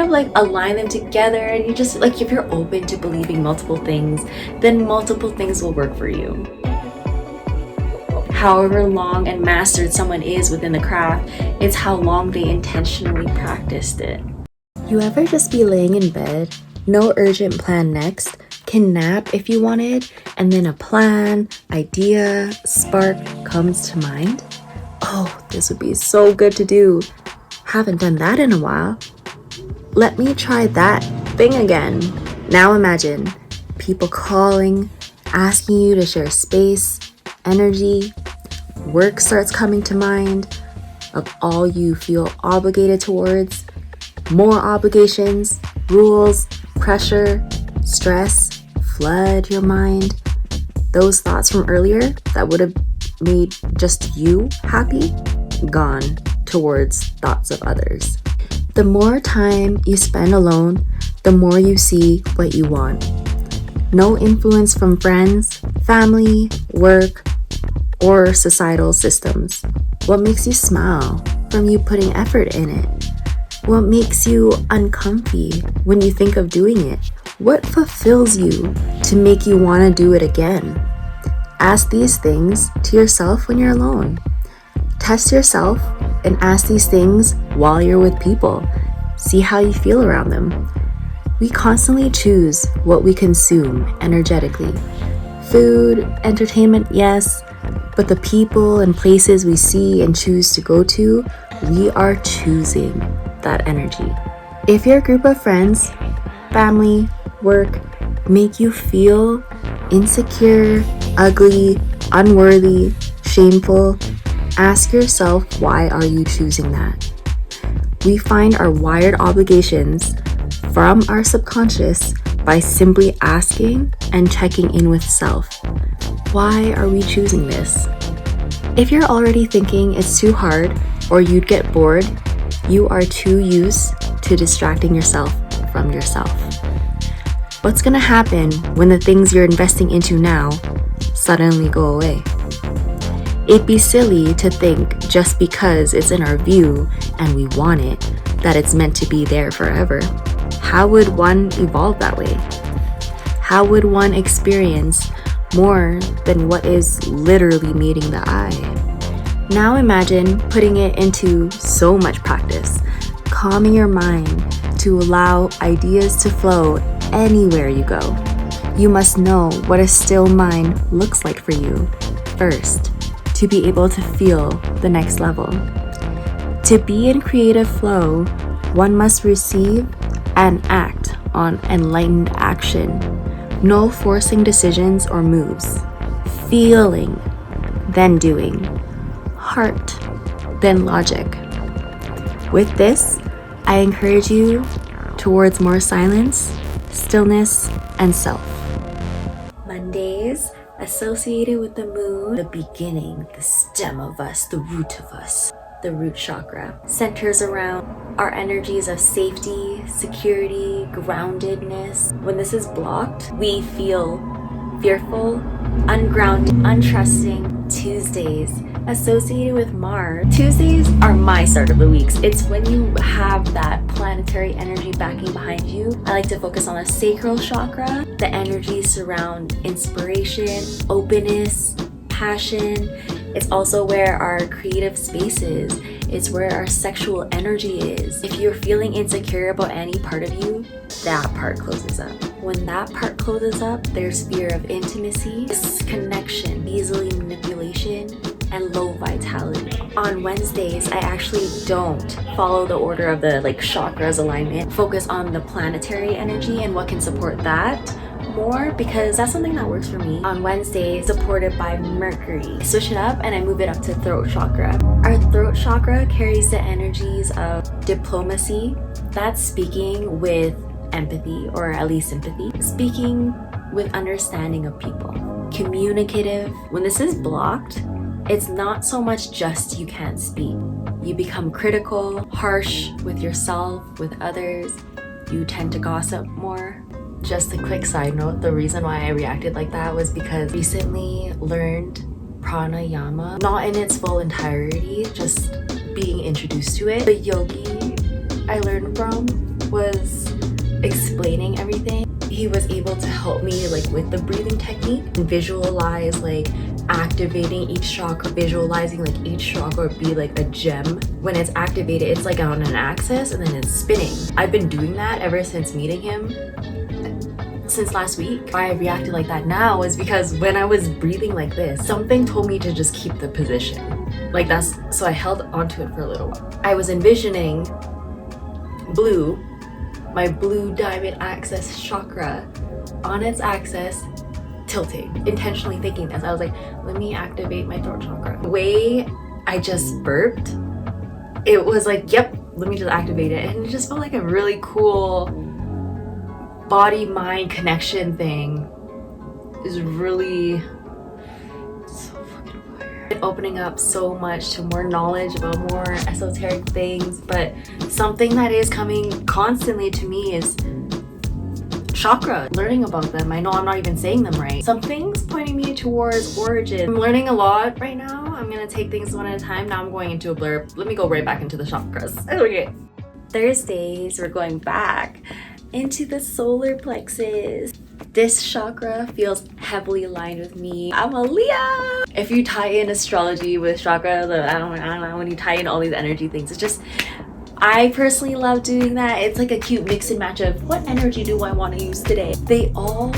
of like align them together, and you just like, if you're open to believing multiple things, then multiple things will work for you. However long and mastered someone is within the craft, it's how long they intentionally practiced it. You ever just be laying in bed, no urgent plan next, can nap if you wanted, and then a plan, idea, spark comes to mind? Oh, this would be so good to do. Haven't done that in a while. Let me try that thing again. Now imagine people calling, asking you to share space, energy. Work starts coming to mind of all you feel obligated towards. More obligations, rules, pressure, stress flood your mind. Those thoughts from earlier that would have made just you happy, gone towards thoughts of others. The more time you spend alone, the more you see what you want. No influence from friends, family, work, or societal systems. What makes you smile from you putting effort in it? What makes you uncomfy when you think of doing it? What fulfills you to make you want to do it again? Ask these things to yourself when you're alone. Test yourself and ask these things while you're with people. See how you feel around them. We constantly choose what we consume energetically. Food, entertainment, yes, but the people and places we see and choose to go to, we are choosing that energy. If your group of friends, family, work make you feel insecure, ugly, unworthy, shameful, ask yourself, why are you choosing that? We find our wired obligations from our subconscious by simply asking and checking in with self. Why are we choosing this? If you're already thinking it's too hard or you'd get bored, you are too used to distracting yourself from yourself. What's gonna happen when the things you're investing into now suddenly go away? It'd be silly to think just because it's in our view and we want it, that it's meant to be there forever. How would one evolve that way? How would one experience more than what is literally meeting the eye? Now imagine putting it into so much practice, calming your mind to allow ideas to flow anywhere you go. You must know what a still mind looks like for you first, to be able to feel the next level. To be in creative flow, one must receive and act on enlightened action. No forcing decisions or moves. Feeling, then doing. Heart, then logic. With this, I encourage you towards more silence, stillness, and self. Mondays, associated with the moon, the beginning, the stem of us, the root of us. The root chakra centers around our energies of safety, security, groundedness. When this is blocked, we feel fearful, ungrounded, untrusting. Tuesdays, associated with Mars. Tuesdays are my start of the weeks. It's when you have that planetary energy backing behind you. I like to focus on the sacral chakra. The energies surround inspiration, openness, passion. It's also where our creative space is. It's where our sexual energy is. If you're feeling insecure about any part of you, that part closes up. When that part closes up, there's fear of intimacy, disconnection, easily manipulation, and low vitality. On Wednesdays, I actually don't follow the order of the chakras alignment. Focus on the planetary energy and what can support that more, because that's something that works for me. On Wednesday, supported by Mercury. I switch it up and I move it up to throat chakra. Our throat chakra carries the energies of diplomacy. That's speaking with empathy, or at least sympathy. Speaking with understanding of people. Communicative. When this is blocked, it's not so much just you can't speak. You become critical, harsh with yourself, with others. You tend to gossip more. Just a quick side note, the reason why I reacted like that was because I recently learned pranayama, not in its full entirety, just being introduced to it. The yogi I learned from was explaining everything, he was able to help me like with the breathing technique and visualize like activating each chakra, visualizing like each chakra be like a gem. When it's activated, it's like on an axis and then it's spinning. I've been doing that ever since meeting him, since last week. Why I reacted like that now is because when I was breathing like this, something told me to just keep the position. Like that's, so I held onto it for a little while. I was envisioning blue, my blue diamond axis chakra on its axis tilting, intentionally thinking this. I was like, let me activate my throat chakra. The way I just burped, it was like, yep, let me just activate it. And it just felt like a really cool body-mind connection thing. Is really so fucking fire. Opening up so much to more knowledge about more esoteric things, but something that is coming constantly to me is chakra. Learning about them. I know I'm not even saying them right. Some things pointing me towards origin. I'm learning a lot right now. I'm gonna take things one at a time. Now I'm going into a blurb. Let me go right back into the chakras. Okay. Thursdays, we're going back into the solar plexus. This chakra feels heavily aligned with me. I'm a Leo. If you tie in astrology with chakra, I don't know, when you tie in all these energy things, it's just, I personally love doing that. It's like a cute mix and match of what energy do I want to use today. They all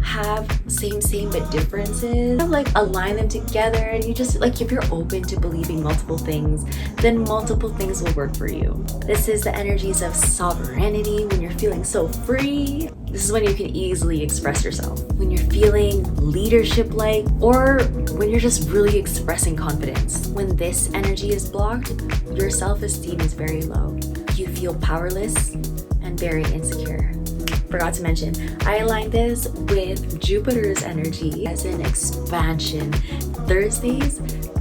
have same but differences. Like align them together, and you just like, if you're open to believing multiple things, then multiple things will work for you. This is the energies of sovereignty, when you're feeling so free. This is when you can easily express yourself. When you're feeling leadership-like, or when you're just really expressing confidence. When this energy is blocked, your self-esteem is very low. You feel powerless and very insecure. Forgot to mention, I aligned this with Jupiter's energy as an expansion. Thursdays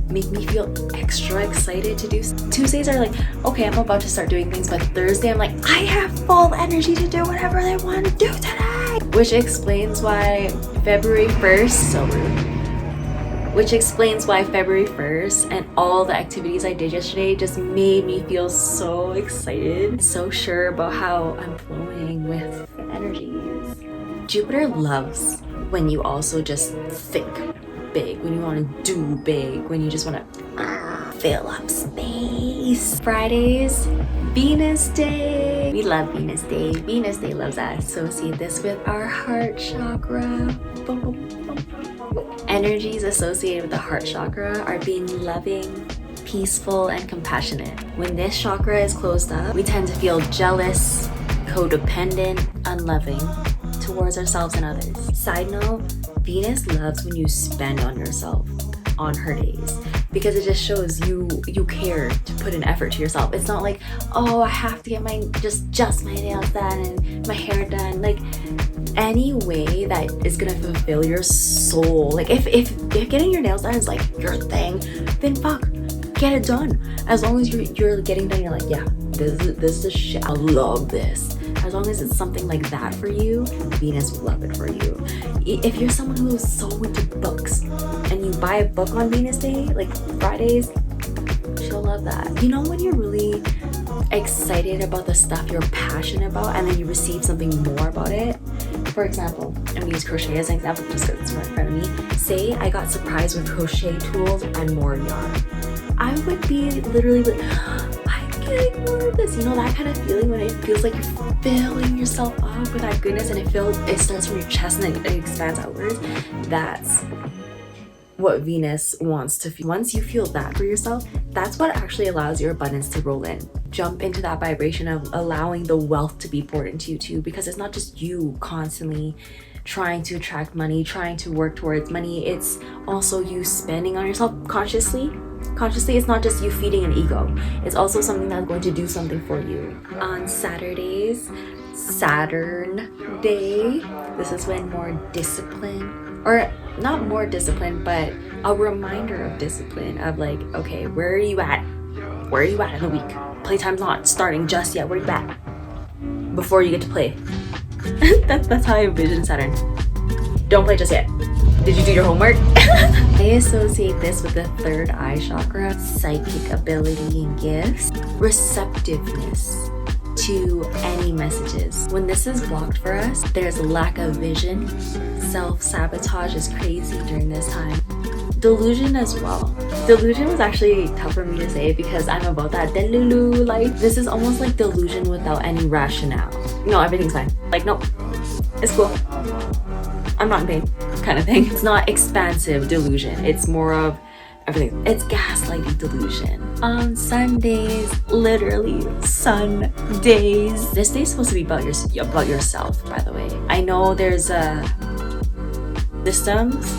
make me feel extra excited to do. Tuesdays are like, okay, I'm about to start doing things, but Thursday I'm like, I have full energy to do whatever I want to do today. Which explains why February 1st, so rude. Which explains why February 1st and all the activities I did yesterday just made me feel so excited, so sure about how I'm flowing with the energies. Jupiter loves when you also just think big, when you want to do big, when you just want to fill up space. Fridays, Venus Day. We love Venus Day. Venus Day loves us. Associate this with our heart chakra. Boom, boom, boom. Energies associated with the heart chakra are being loving, peaceful, and compassionate. When this chakra is closed up, we tend to feel jealous, codependent, unloving towards ourselves and others. Side note, Venus loves when you spend on yourself on her days, because it just shows you care to put an effort to yourself. It's not like, oh, I have to get my just my nails done and my hair done. Like any way that is gonna fulfill your soul. Like if getting your nails done is like your thing, then fuck, get it done. As long as you're getting done, you're like, yeah, this is the shit. I love this. As long as it's something like that for you, Venus will love it for you. If you're someone who is so into books and you buy a book on Venus Day, like Fridays, she'll love that. You know when you're really excited about the stuff you're passionate about and then you receive something more about it? For example, I'm gonna use crochet as an example just because it's right in front of me. Say I got surprised with crochet tools and more yarn. I would be literally like, I'm getting more of this. You know that kind of feeling when it feels like you're filling yourself up with that goodness, and it starts from your chest and then it expands outwards. That's what Venus wants to feel. Once you feel that for yourself, that's what actually allows your abundance to roll in. Jump into that vibration of allowing the wealth to be poured into you too, because it's not just you constantly trying to attract money, trying to work towards money. It's also you spending on yourself consciously. It's not just you feeding an ego. It's also something that's going to do something for you. On Saturdays, Saturn Day, this is when more discipline, or not more discipline, but a reminder of discipline of like, okay, where are you at? Where are you at in the week? Playtime's not starting just yet. Where are you at? Before you get to play. That's how I envision Saturn. Don't play just yet. Did you do your homework? I associate this with the third eye chakra, psychic ability and gifts, receptiveness to any messages. When this is blocked for us, there's a lack of vision. Self-sabotage is crazy during this time. Delusion as well. Delusion was actually tough for me to say because I'm about that delulu life. This is almost like delusion without any rationale. No, everything's fine. Like, no, it's cool. I'm not in pain kind of thing. It's not expansive delusion. It's more of everything. It's gaslighting delusion. On Sundays, literally Sundays. This day's supposed to be about yourself, by the way. I know there's systems,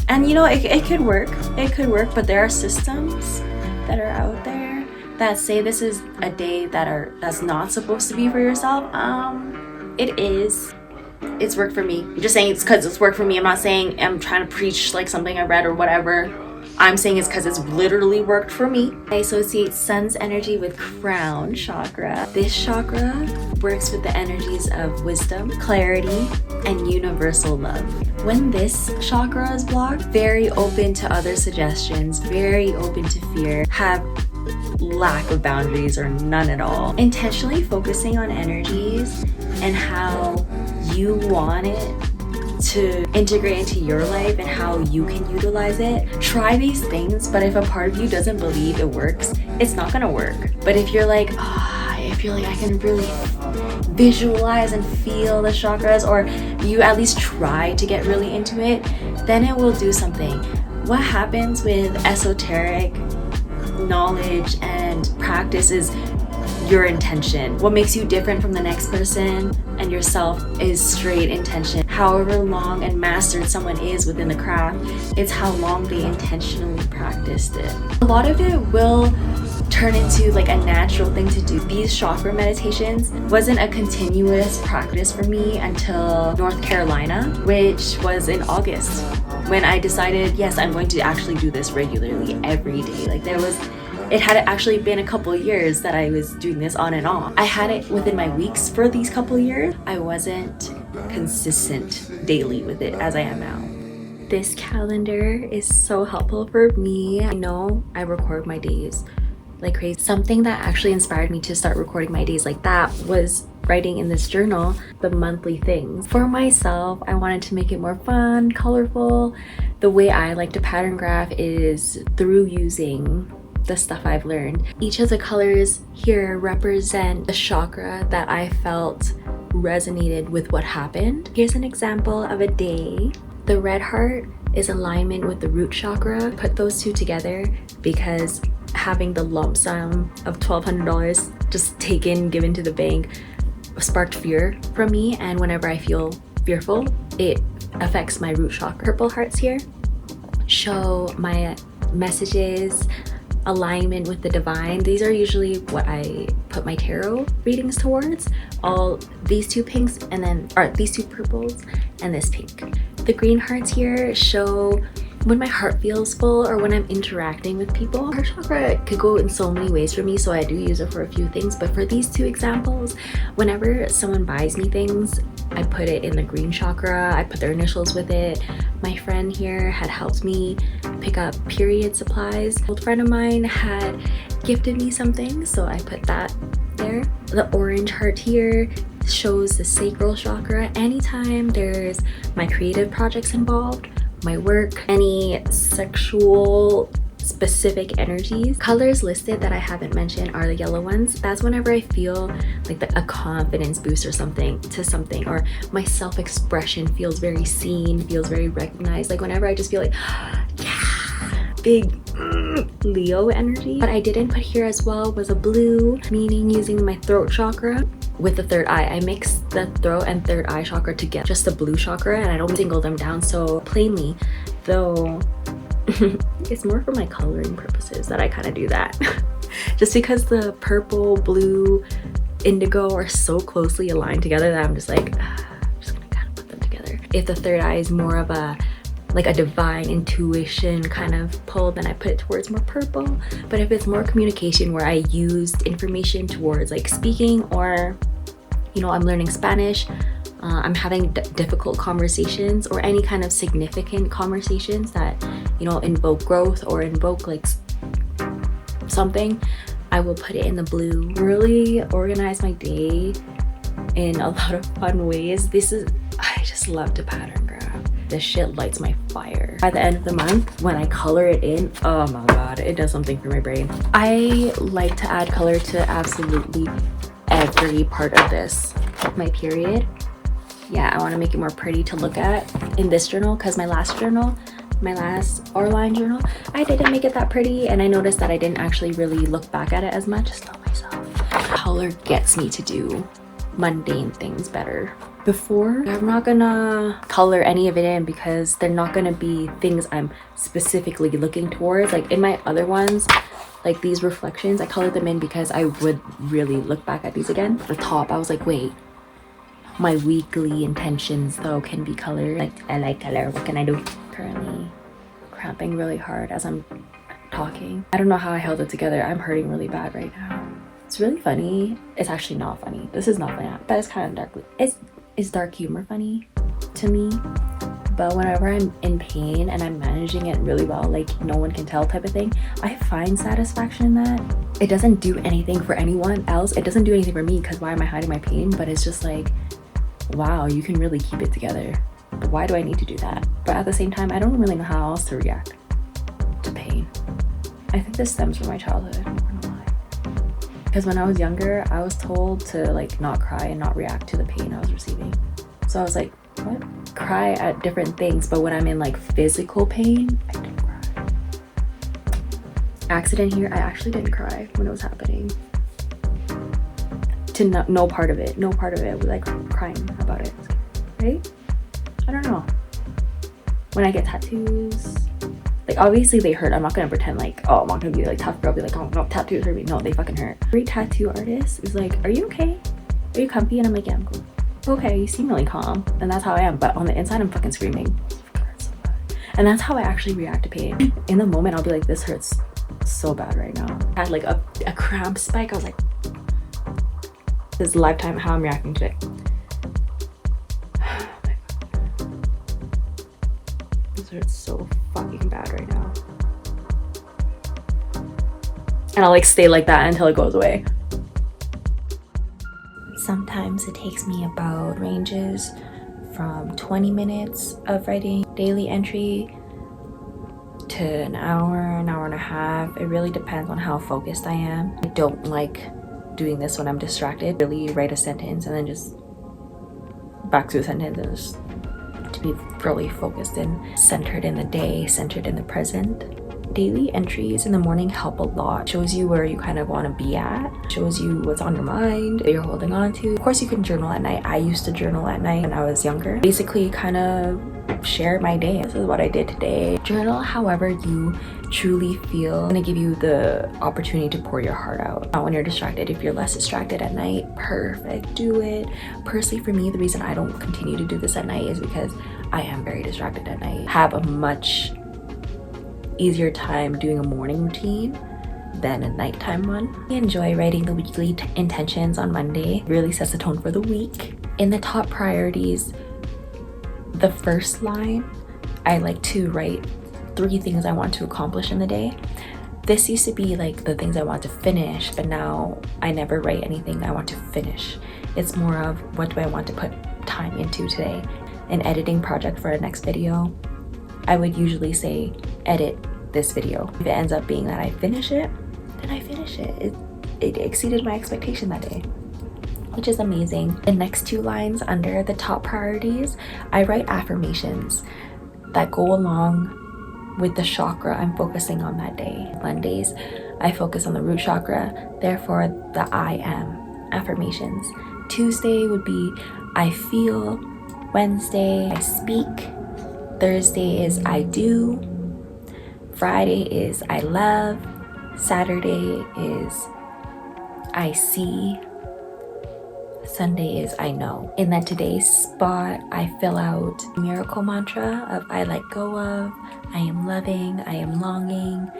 and you know it could work. It could work, but there are systems that are out there that say this is a day that's not supposed to be for yourself. It is. It's worked for me. I'm just saying it's because it's worked for me. I'm not saying I'm trying to preach like something I read or whatever. I'm saying it's because it's literally worked for me. I associate sun's energy with crown chakra. This chakra works with the energies of wisdom, clarity, and universal love. When this chakra is blocked, very open to other suggestions, very open to fear, have lack of boundaries or none at all. Intentionally focusing on energies and how you want it to integrate into your life and how you can utilize it. Try these things, but if a part of you doesn't believe it works, it's not gonna work. But if you're like, I can really visualize and feel the chakras, or you at least try to get really into it, then it will do something. What happens with esoteric knowledge and practice is your intention. What makes you different from the next person and yourself is straight intention. However long and mastered someone is within the craft, it's how long they intentionally practiced it. A lot of it will turn into like a natural thing to do. These chakra meditations wasn't a continuous practice for me until North Carolina, which was in August, when I decided, yes, I'm going to actually do this regularly every day. Like it had actually been a couple years that I was doing this on and off. I had it within my weeks for these couple years. I wasn't consistent daily with it as I am now. This calendar is so helpful for me. I know I record my days like crazy. Something that actually inspired me to start recording my days like that was writing in this journal the monthly things. For myself, I wanted to make it more fun, colorful. The way I like to pattern graph is through using the stuff I've learned. Each of the colors here represent the chakra that I felt resonated with what happened. Here's an example of a day. The red heart is alignment with the root chakra. Put those two together because having the lump sum of $1,200 just given to the bank sparked fear from me, and whenever I feel fearful, it affects my root chakra. Purple hearts here show my messages, alignment with the divine. These are usually what I put my tarot readings towards. All these two pinks and then, or these two purples and this pink. The green hearts here show when my heart feels full or when I'm interacting with people. Heart chakra could go in so many ways for me, so I do use it for a few things. But for these two examples, whenever someone buys me things, I put it in the green chakra. I put their initials with it. My friend here had helped me pick up period supplies. An old friend of mine had gifted me something, so I put that there. The orange heart here shows the sacral chakra. Anytime there's my creative projects involved, my work, any sexual specific energies. Colors listed that I haven't mentioned are the yellow ones. That's whenever I feel like a confidence boost or something, or my self-expression feels very seen, feels very recognized. Like whenever I just feel like, yeah, big Leo energy. What I didn't put here as well was a blue, meaning using my throat chakra with the third eye. I mix the throat and third eye chakra together, just the blue chakra, and I don't single them down so plainly, though it's more for my coloring purposes that I kind of do that. Just because the purple, blue, indigo are so closely aligned together that I'm just like, I'm just gonna kind of put them together. If the third eye is more of a divine intuition kind of pull, then I put it towards more purple. But if it's more communication where I used information towards like speaking, or I'm learning Spanish, I'm having difficult conversations or any kind of significant conversations that invoke growth or invoke like something, I will put it in the blue. Really organize my day in a lot of fun ways. I just love to pattern graph. This shit lights my fire. By the end of the month, when I color it in, oh my god, it does something for my brain. I like to add color to absolutely every part of this. My period. Yeah, I want to make it more pretty to look at in this journal, because my last R-line journal, I didn't make it that pretty, and I noticed that I didn't actually really look back at it as much. Just tell myself. Color gets me to do mundane things better. Before, I'm not gonna color any of it in because they're not gonna be things I'm specifically looking towards. Like in my other ones, like these reflections, I colored them in because I would really look back at these again. The top, I was like, wait, my weekly intentions though can be colored. Like, I like color, what can I do? Currently cramping really hard as I'm talking. I don't know how I held it together. I'm hurting really bad right now. It's really funny. It's actually not funny. This is not funny, but it's kind of dark. It's dark humor funny to me. But whenever I'm in pain and I'm managing it really well, like no one can tell type of thing, I find satisfaction in that. It doesn't do anything for anyone else. It doesn't do anything for me because why am I hiding my pain? But it's just like, wow, you can really keep it together. But why do I need to do that? But at the same time, I don't really know how else to react to pain. I think this stems from my childhood. Because when I was younger, I was told to like not cry and not react to the pain I was receiving. So I was like, what? Cry at different things, but when I'm in like physical pain, I didn't cry. Accident here, I actually didn't cry when it was happening. To no part of it was like crying about it, right? I don't know. When I get tattoos, like obviously they hurt. I'm not gonna pretend like, oh, I'm not gonna be like tough girl, be like, oh no, tattoos hurt me. No, they fucking hurt. Every tattoo artist is like, are you okay? Are you comfy? And I'm like, yeah, I'm cool. Okay, you seem really calm. And that's how I am. But on the inside, I'm fucking screaming. And that's how I actually react to pain. In the moment, I'll be like, this hurts so bad right now. I had like a cramp spike. I was like, this is lifetime how I'm reacting today. This hurts so fucking bad right now. And I'll like stay like that until it goes away. Sometimes it takes me about ranges from 20 minutes of writing daily entry to an hour and a half. It really depends on how focused I am. I don't like doing this when I'm distracted. Really write a sentence and then just back to a sentence and just to be really focused and centered in the day, centered in the present. Daily entries in the morning help a lot. Shows you where you kind of want to be at, shows you what's on your mind, that you're holding on to. Of course you can journal at night. I used to journal at night when I was younger. Basically kind of share my day. This is what I did today. Journal however you truly feel. I'm gonna give you the opportunity to pour your heart out. Not when you're distracted. If you're less distracted at night, perfect, do it. Personally for me, the reason I don't continue to do this at night is because I am very distracted at night. Have a much easier time doing a morning routine than a nighttime one. I enjoy writing the weekly intentions on Monday. It really sets the tone for the week. In the top priorities, the first line, I like to write 3 things I want to accomplish in the day. This used to be like the things I want to finish, but now I never write anything I want to finish. It's more of what do I want to put time into today. An editing project for a next video, I would usually say edit this video. If it ends up being that I finish it, then I finish it. It exceeded my expectation that day, which is amazing. The next 2 lines under the top priorities, I write affirmations that go along with the chakra I'm focusing on that day. Mondays, I focus on the root chakra, therefore the I am affirmations. Tuesday would be I feel. Wednesday, I speak. Thursday is I do. Friday is I love. Saturday is I see. Sunday is I know. In that today's spot, I fill out miracle mantra of I let go of, I am loving, I am longing.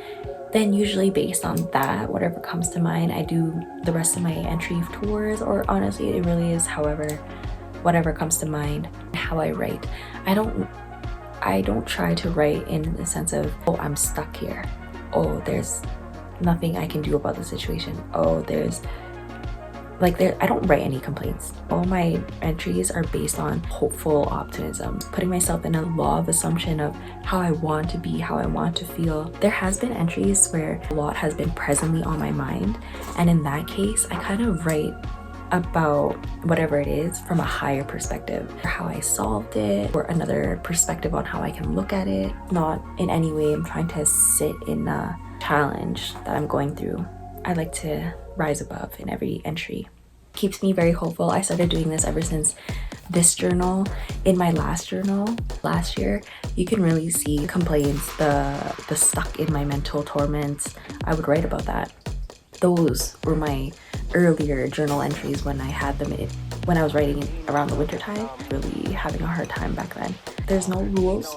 Then usually based on that, whatever comes to mind, I do the rest of my entry tours, or honestly, it really is whatever comes to mind. How I write, I don't try to write in the sense of, oh, I'm stuck here, oh, there's nothing I can do about the situation. Oh, I don't write any complaints. All my entries are based on hopeful optimism, putting myself in a law of assumption of how I want to be, how I want to feel. There has been entries where a lot has been presently on my mind, and in that case, I kind of write about whatever it is from a higher perspective, how I solved it, or another perspective on how I can look at it. Not in any way I'm trying to sit in a challenge that I'm going through. I like to rise above in every entry. Keeps me very hopeful. I started doing this ever since this journal. In my last journal last year, you can really see complaints, the stuck in my mental torments. I would write about that. Those were my earlier journal entries when I had them when I was writing around the winter time. Really having a hard time back then. There's no rules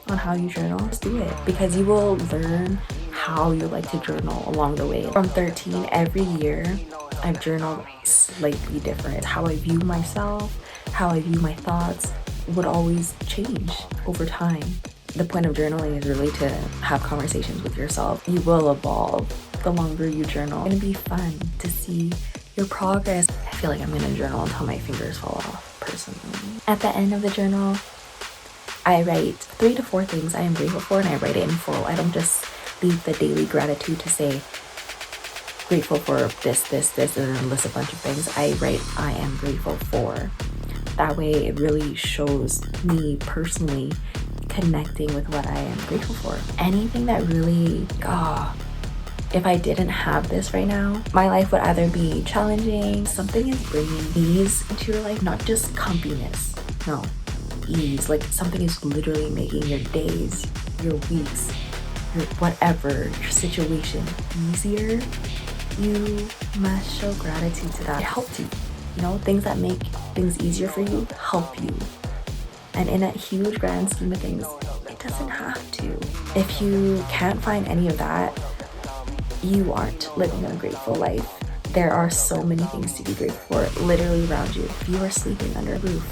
on how you journal. Just do it, because you will learn how you like to journal along the way. From 13, every year I've journaled slightly different. How I view myself, how I view my thoughts would always change over time. The point of journaling is really to have conversations with yourself. You will evolve the longer you journal. It's gonna be fun to see your progress. I feel like I'm gonna journal until my fingers fall off, personally. At the end of the journal, I write 3 to 4 things I am grateful for, and I write it in full. I don't just leave the daily gratitude to say grateful for this, and then list a bunch of things. I write I am grateful for. That way it really shows me personally connecting with what I am grateful for. Anything that really, if I didn't have this right now, my life would either be challenging, something is bringing ease into your life, not just comfiness. No, ease. Like something is literally making your days, your weeks, your whatever, your situation easier. You must show gratitude to that. It helped you. You know, things that make things easier for you help you. And in a huge grand scheme of things, it doesn't have to. If you can't find any of that, you aren't living a grateful life. There are so many things to be grateful for literally around you. If you are sleeping under a roof,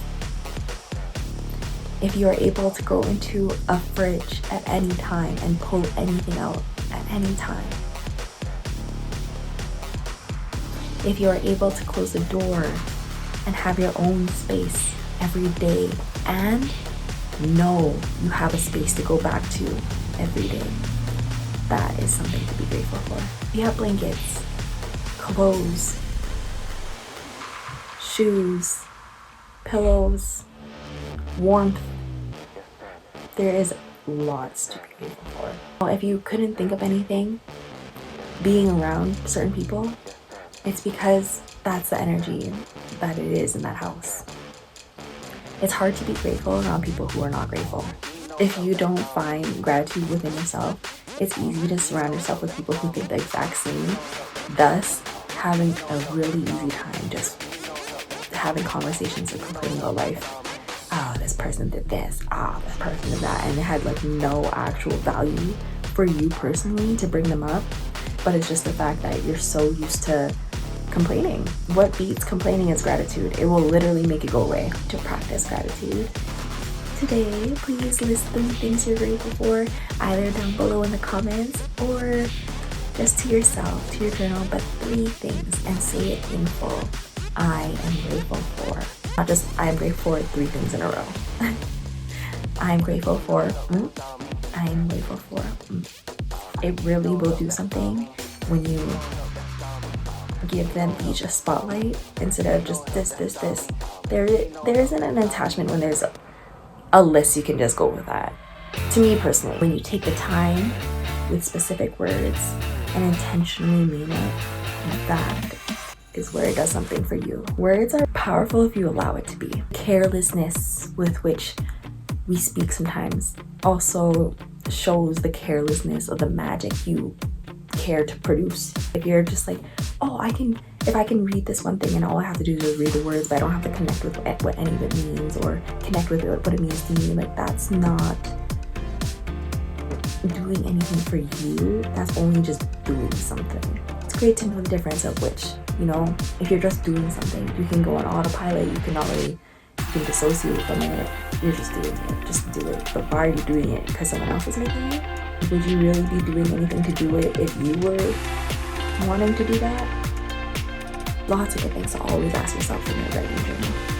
if you are able to go into a fridge at any time and pull anything out at any time, if you are able to close the door and have your own space every day and know you have a space to go back to every day, that is something to be grateful for. If you have blankets, clothes, shoes, pillows, warmth, there is lots to be grateful for. If you couldn't think of anything, being around certain people, it's because that's the energy that it is in that house. It's hard to be grateful around people who are not grateful. If you don't find gratitude within yourself, it's easy to surround yourself with people who think the exact same, thus having a really easy time just having conversations and complaining about life. Oh, this person did this. This person did that. And it had like no actual value for you personally to bring them up. But it's just the fact that you're so used to complaining. What beats complaining is gratitude. It will literally make it go away. To practice gratitude today, please list 3 things you're grateful for, either down below in the comments or just to yourself, to your journal, but 3 things, and say it in full. I am grateful for. Not just I am grateful for 3 things in a row. I am grateful for. I am grateful for. It really will do something when you give them each a spotlight instead of just this. There isn't an attachment when there's a list. You can just go with that. To me personally, when you take the time with specific words and intentionally mean it, that is where it does something for you. Words are powerful if you allow it to be. Carelessness with which we speak sometimes also shows the carelessness of the magic you care to produce. If you're just like, if I can read this one thing and all I have to do is read the words, but I don't have to connect with what any of it means or connect with what it means to me, like that's not doing anything for you. That's only just doing something. It's great to know the difference of which, if you're just doing something, you can go on autopilot, you can dissociate from it, you're just doing it, just do it. But why are you doing it? Because someone else is making it? would you really be doing anything to do it if you were wanting to do that? Lots of good things to always ask yourself in your writing journal.